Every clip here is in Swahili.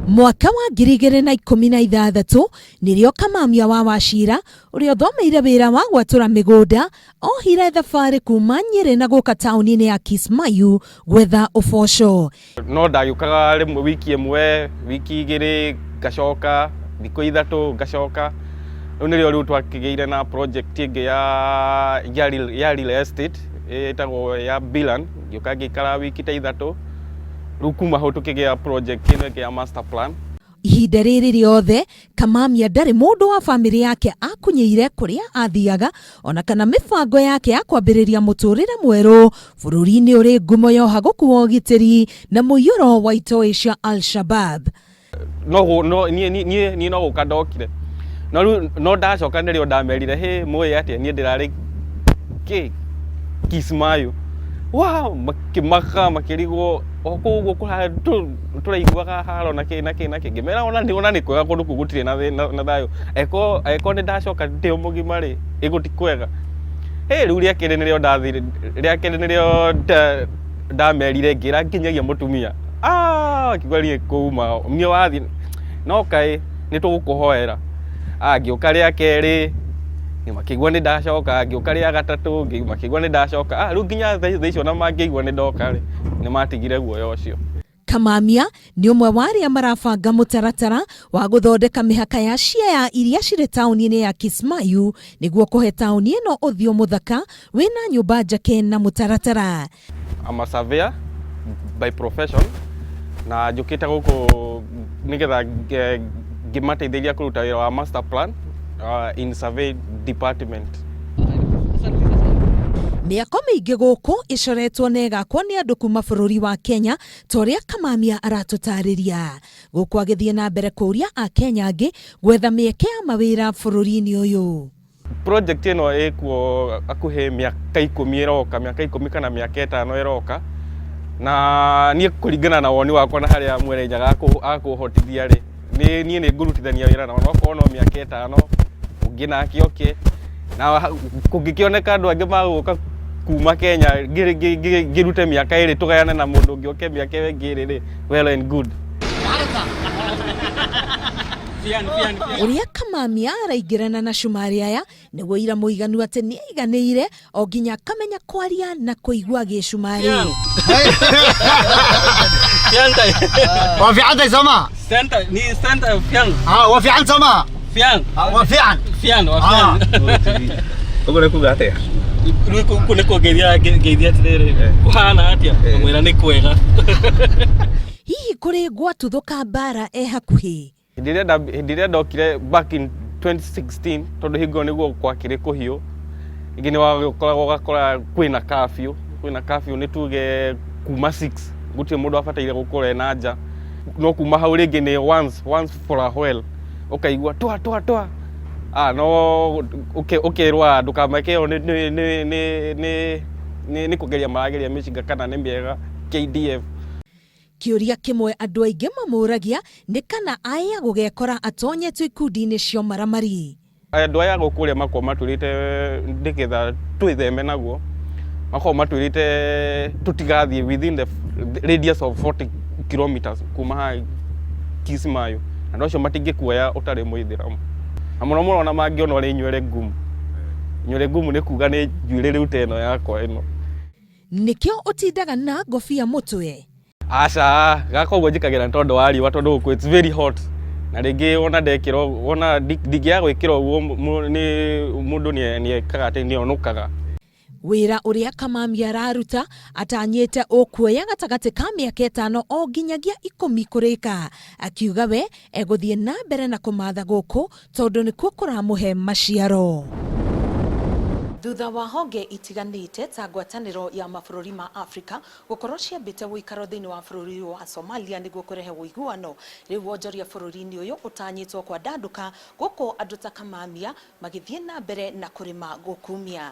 Mwaka wa 2016 nirio Kamamia wa Wachira uria thomeire wira wa gwatura migunda ohire thabari kuma Nyeri na guka tauni-ini ya Kismayu gwetha uboco. No ndagĩũkaga rĩmwe wiki ĩmwe, wiki igĩrĩ ngacoka, thikũ ithatu ngacoka. Rĩu nĩrĩo rĩu twakĩgĩire na project ĩngĩ ya real estate ĩtagwo ya Bilan, ngĩũka ngĩikara wiki ta ithatu. Rĩu kuma hau tũkĩgĩa project ĩno ĩngĩ ya master plan. Ihinda rĩrĩ rĩothe Kamamia ndarĩ mũndũ wa famĩlĩ yake akunyĩire kũrĩa athiaga ona kana mĩbango yake ya kwambĩrĩria mũtũrĩre mwerũ bũrũri-inĩ ũrĩ ngumo ya ũhagũku wa ũgitĩri na mũiyũro wa itoi cia Al-Shabab. No gũka ndokire. No ndacoka nĩrĩo ndamerire hĩ mũĩ atĩa niĩ ndĩrarĩ Kismayu. Wow, makĩmaka makĩrigwo okũguo tũraiguaga haro na kĩ mera ona nĩ kwega kũndũ kũu gũtirĩ na thayũ. Eko nĩ ndacoka ndĩ mũgima rĩ ĩgũti kwega. Rĩu rĩa kerĩ nĩrĩo ndamerire ngĩra nginyagia mũtumia. Kĩgwarie kuuma niĩ wathiĩ no kaĩ nĩ tũgũkũhoera. Ngĩũka rĩa kerĩ makĩigua nĩ ndacoka, ngĩũka rĩa gatatũ makĩigua nĩ ndacoka. Rĩu nginya thaa icio na mangĩigua nĩ ndoka rĩ nĩ matigire guoya ũcio. Kamamia nĩ ũmwe wa arĩa marabanga mũtaratara wa gũthondeka mĩhaka ya ciaya iria cirĩ taũni-inĩ ya Kismayu nĩguo kũhe taũni ĩno ũthiũ mũthaka wĩna nyũmba njake na mũtaratara. I'm a surveyor by profession na njũkĩte gũkũ nĩgetha ngĩmateithĩria kũruta wĩra wa master plan in survey department. Mĩako mĩingĩ gũkũ ĩcoretwo na ĩgakwo nĩ andũ kuma bũrũri wa Kenya ta ũrĩa Kamamia aratũtarĩria. Gũkũ agĩthiĩ na mbere kũria Akenya angĩ gwetha mĩeke ya mawĩra bũrũri-inĩ ũyũ. Project ĩno ĩkuo hakuhĩ mĩaka 10 ĩroka, mĩaka 10 kana mĩaka 5 ĩroka. Na niĩ kũringana na woni wakwa na harĩa mwerenyaga akũhotithia rĩ niĩ nĩ ngũrutithania wĩra na onokorwo no mĩaka 5 ũngĩ nake oke na kũngĩkĩoneka andũ angĩ magũka kuma Kenya ngĩrute mĩaka 2 tũgayane na mũndũ ũngĩ oke mĩaka ĩngĩ rĩ well and good. Ũrĩa Kamamia araingĩrana na cumari aya nĩguo ira mũiganu atĩ nĩ aiganĩire o nginya akamenya kwaria na kũigua gĩcumari. وفي عندك زما سنتا ني سنتا فيان وفي عند زما فيان وفي عند فيان وفيان Ũguo kuga atĩa? Nĩkũ geithia atĩrĩrĩ kũhana atĩa mwĩra nĩ kwega. Hihi kũrĩ gwatuthũka mbara hakuhĩ? Hĩndĩ ĩrĩa ndokire back in 2016 tondũ hingo nĩguo kwakĩrĩ kũhiũ ingĩ nĩ wagakora kwĩna curfew nĩ tuge kuma 6 gũtirĩ mũndũ abataire gũkorwo na nja. No kuma hau rĩngĩ nĩ once for a while ũkaigua twa no ũkerwa ndũkamake ĩyo nĩ kũgeria marageria mĩcinga kana nĩ mĩega KDF. Kĩũria kĩmwe andũ aingĩ mamũragia nĩ kana aya gũgekora atonyetwo ikundi-inĩ cia maramari. Andũ aya gũkũ ũrĩa makorwo matwĩrĩte nĩgetha twĩtheme naguo makorwo matwĩrĩte tũtigathiĩ within the radius of 40 kilometers kuma haha Kismayu. Andũ acio matingĩkuoya ũtarĩ Mũithĩramu. Na mũno mũno ona mangĩona ũrĩ nywele ngumu. Nywele ngumu nĩ kuga nĩ njuĩrĩ rĩu ta ĩno yakwa ĩno. Nĩkĩo ũtindaga na ngobia mũtwe? Aca gakoguo njĩkagĩra tondũ wa riũa tondũ gũkũ it's very hot. Na rĩngĩ ona ndekĩrwo ona ndingĩaga gwĩkĩra ũguo mũndũ nĩ ekaga atĩ nĩ onukaga. Wĩra ũrĩa Kamamia araruta atanyĩte ũkuoya gatagatĩ ka mĩaka 5 o nginyagia 10 kũrĩka. Akiuga we egũthiĩ na mbere na kũmatha gũkũ tondũ nĩkuo kũramũhe maciaro. Thutha wa honge itiganĩte ta ngwatanĩro ya mabũrũri ma Afrika gũkorwo ciambĩte gũikaro thĩinĩ wa bũrũri wa Somalia nĩguo kũrehe ũiguano, rĩu wonjoria bũrũri-inĩ ũyũ ũtanyĩtwo kwa ndandũka gũkũ andũ ta Kamamia magĩthiĩ na mbere na kũrĩma gũkumia.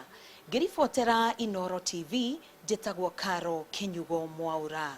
Ngĩribotera Inooro TV, njĩtagwo Karo Kenyugo Mwaura.